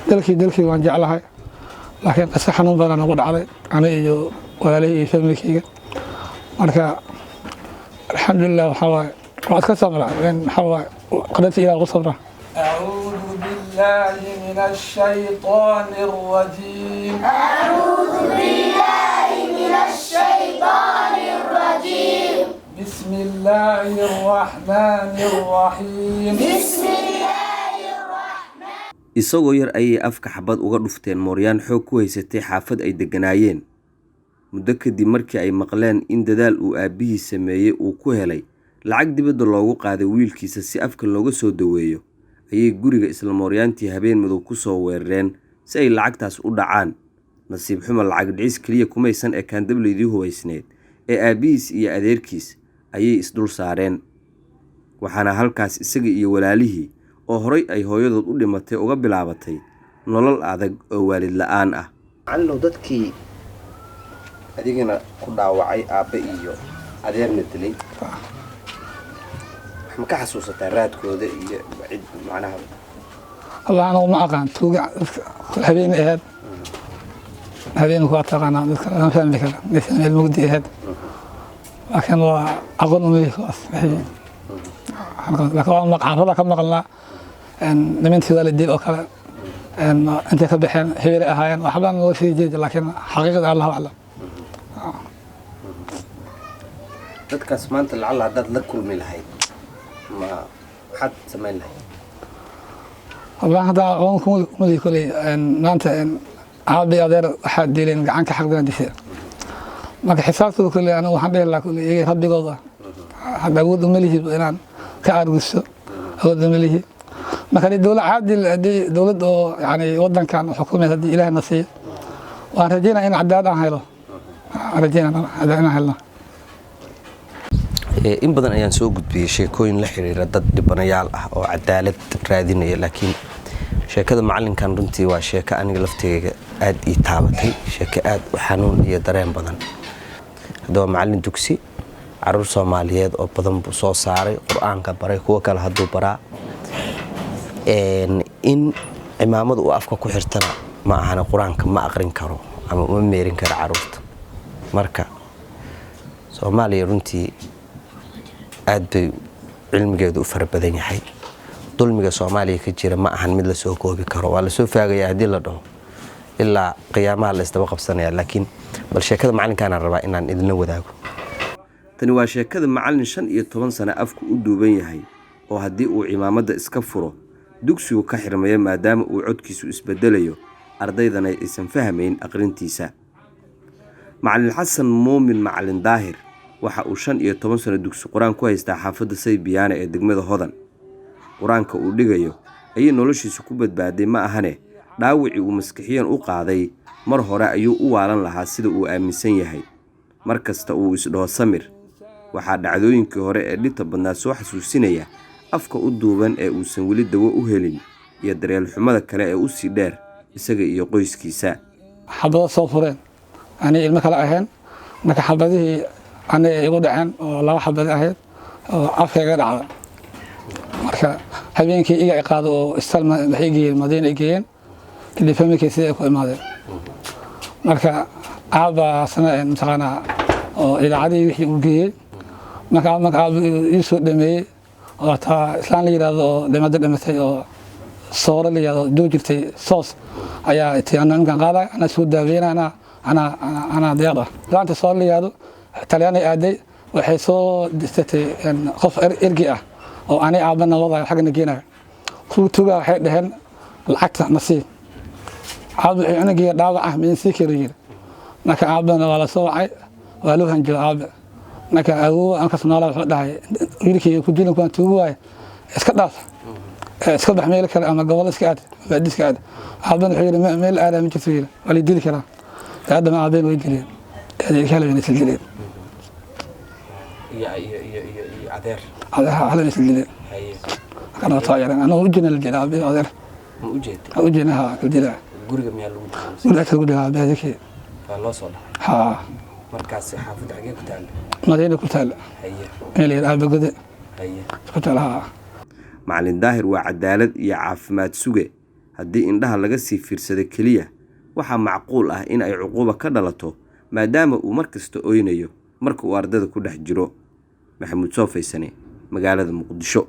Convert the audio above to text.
dalkii waan jeclahay laakiin qisa xanuun badan ugu dhacday aniga iyo walaalihii iyo familkayga marka alxamdulilah waxaa waaye waad ka samra maxaa waaye qadarta ilaah ugu samra أعوذ بالله من الشيطان الرجيم أعوذ بالله من الشيطان الرجيم بسم الله الرحمن الرحيم بسم الله الرحمن isagoo yar ayay afka xabad uga dhufteen mooryaan xoog ku haysatay xaafad ay degganaayeen muddo kadib markii ay maqleen in dadaal uu aabbihii sameeyey uu ku helay lacag dibadda loogu qaaday wiilkiisa si afka looga soo daweeyo ayay guriga isla mooryaantii habeen madow ku soo weerareen si ay lacagtaas u dhacaan nasiib xumo lacag dhicis keliya kumaysan ekaan dableydii hubaysneed ee aabbihiis iyo adeerkiis ayay isdul saareen waxaana halkaas isaga iyo walaalihii oo horay ay hooyadood u dhimatay uga bilaabatay nolol adag oo waalid la'aan ah macalinow dadkii adigana ku dhaawacay aabbe iyo adeerna dilay ma ka xasuusataa raadkooda iyo cid macnaha allah anagu ma aqaan tuuga habeen ahayd habeen ku taqaanaa dadka aan fahmi kara dadka meel mugdi ahayd laakiin waa aqoon uma yeesho laakiin waa maqaarada ka maqalnaa nimantii waalidii oo kale intay ka baxeen hebel ahaayeen waxbaan loo sheegi jiray laakiin xaqiiqada allah aclam dadkaas maanta lacala haddaad la kulmi lahayd ma maxaad samayn lahayd والله هذا عمركم مدي كلي مانتا عابي أدير أحد ديلين عنك حق ذا دفيع ما كحسابته كلي أنا وحنا الله كلي يجي ربي قضى حد أقول مليه بينان كأرجس أقول مليه ما كان الدولة عادي دولة يعني وضن كان حكومة هذه إله النصير ورجينا إن عداد هايله رجينا عدادنا هايله in badan ayaan soo gudbiyay sheekooyin la xiriira dad dhibanayaal ah oo cadaalad raadinaya laakiin sheekada macalinkan runtii waa sheeko aniga lafteega aad ii taabatay sheeko aad u xanuun iyo dareen badan hadaba macalin dugsi caruur Soomaaliyeed oo badan buu soo saaray quraanka baray kuwa kale haduu baraa in imaamadu uu afka ku xirtana ma ahana quraanka ma aqrin karo ama ma meerin karo caruurta marka Soomaaliya runtii aad bay cilmigeedu u fara badan yahay dulmiga Soomaaliya ka jira ma ahan mid la soo koobi karo waa la soo faagaya hadii la dhaho ilaa qiyaamaha la isdaba qabsanaya laakiin bal sheekada macalinkaan rabaa inaan idin wadaago tani waa sheekada macalin 15 sano afku u duuban yahay oo hadii uu imaamada iska furo dugsigu ka xirmaya maadaama uu codkiisu isbedelayo ardaydana aysan fahmayn aqrintiisa macalin Xasan Muumin macalin Daahir waxa uu 15 sano dugsi quraan ku haystaa xaafadda Saybiyaana ee degmada Hodan quraanka uu dhigayo ayay noloshiisu ku badbaaday ma ahane dhaawici uu maskaxiyan u qaaday mar hore ayuu u waalan lahaa sida uu aaminsan yahay markasta uu isdhaho samir waxa dhacdooyinkii hore ee dhita badnaa soo xasuusinaya afka u duuban ee uusan wali dawo u helin iyo dareen xumada kale ee u sii dheer isaga iyo qoyskiisa xabado soo fureen ani ilmo kala ahayn marka xabadihii أنا يقول عن الله حب الأهل عفوا قرعة مركا هبين كي إيجا قادو استلم هيجي المدينة إيجين كده فهمي كيسي يكون الماضي مركا عابا سنة مثلا إلى عادي يجي مركا يسوع دمي وتا إسلام لي هذا لما درت مثلا صور لي هذا دوجتي صوص أيا تي أنا ممكن قاعد أنا سود دافين أنا ديارة لا أنت صور لي هذا talyaani aaday waxay soo distay qof ergi ah oo aanay aabana wada xagna geenay ku tuga waxay dhahan lacagta nasiib aad anaga dhaawac ah min sikiriir marka aabana wala soo wacay waa loo hanjay aab marka awu aan ka soo wuxuu dhahay wiilkii ku jirin ku tuugay iska dhaaf iska bax meel kale ama gobol iska aad baadiska aad aabana wuxuu yiri meel aad ma jirto wali dil kara aadama aabeen way dileen هذه كلمة نسجلين. يا عذير. على نسجلين. أنا طاير أنا وجنا الجلاب عذير. وجناها الجلاب. قرية من اللون. ولا تقول لها بهذيك. الله صلح. ها. مركز حافظ عقيق تال. مدينة كتال. هي. اللي الآن بقدر. هي. كتالها. معلن داهر وعدالة يا عافمات سوق haddii indhaha laga sii fiirsado keliya waxaa macquul ah in ay cuquubo ka dhalato maadaama uu markasta oynayo marka uu ardada ku dhex jiro. Maxamuud Soo Faysane, magaalada Muqdisho.